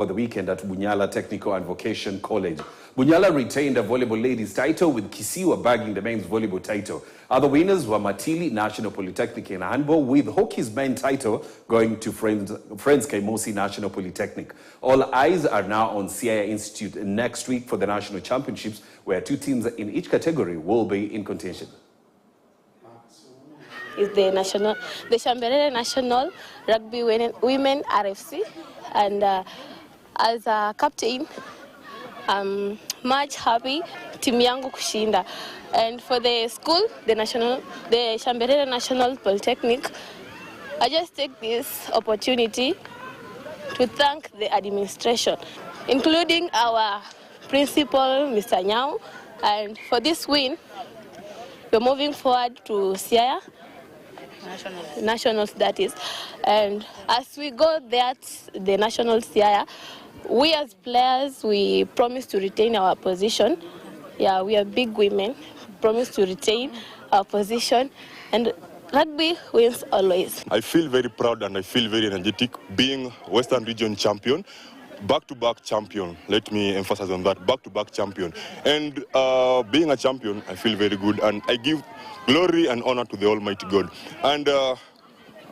for the weekend at Bunyala Technical and Vocation College. Bunyala retained a volleyball ladies title, with Kisiwa bagging the men's volleyball title. Other winners were Matili National Polytechnic in handball, with hockey's main title going to Friends Kaimosi National Polytechnic. All eyes are now on CIA Institute next week for the national championships, where 2 teams in each category will be in contention. Is the Shamberere National Rugby Women RFC, and as a captain, I'm much happy team yangu kushinda. And for the school, the Shamberere National Polytechnic, I just take this opportunity to thank the administration, including our principal, Mr. Nyao. And for this win, we're moving forward to Siaya Nationals, that is. And as we go there, the National Siaya, we as players, we promise to retain our position. Yeah, we are big women, promise to retain our position, and rugby wins always. I feel very proud and I feel very energetic being Western Region champion, back-to-back champion. Let me emphasize on that, back-to-back champion. And being a champion, I feel very good, and I give glory and honor to the Almighty God. And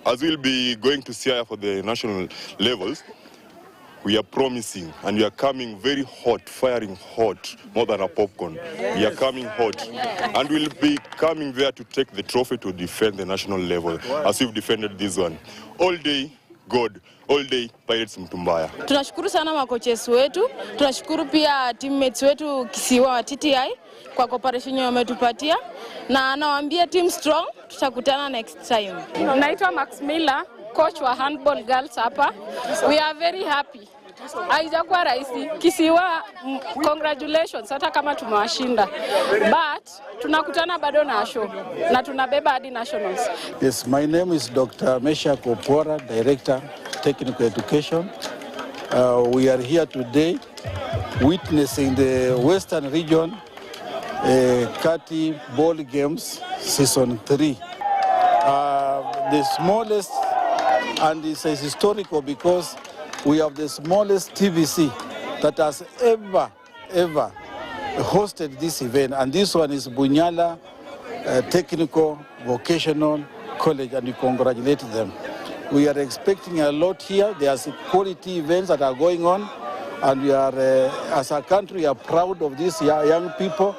as we'll be going to Siaya for the national levels, we are promising, and we are coming very hot, firing hot, more than a popcorn. We are coming hot, and we'll be coming there to take the trophy to defend the national level, as we've defended this one. All day, God. All day, Pirates Mtumbaya. Tunashukuru sana makoches wetu, tunashukuru pia teammates wetu Kisiwa wa TTI kwa cooperation wametupatia, na nawaambia team strong, tutakutana next time. Naitwa Max Miller, coach wa handball girls hapa. We are very happy. Haijakuwa rahisi. Kisiwa, congratulations hata kama tumewashinda. But tunakutana bado na show na tunabeba hadi nationals. Yes, my name is Dr. Mesha Kopora, Director Technical Education. We are here today witnessing the Western Region Kati Ball Games Season 3. The smallest, and it's historical because we have the smallest TVC that has ever hosted this event, and this one is Bunyala Technical Vocational College, and we congratulate them. We are expecting a lot here. There are quality events that are going on, and we are, as a country, are proud of these young people.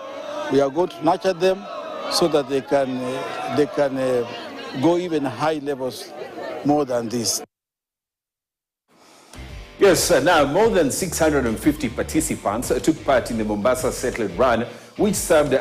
We are going to nurture them so that they can go even high levels more than this. Yes, now more than 650 participants took part in the Mombasa Settled Run, which served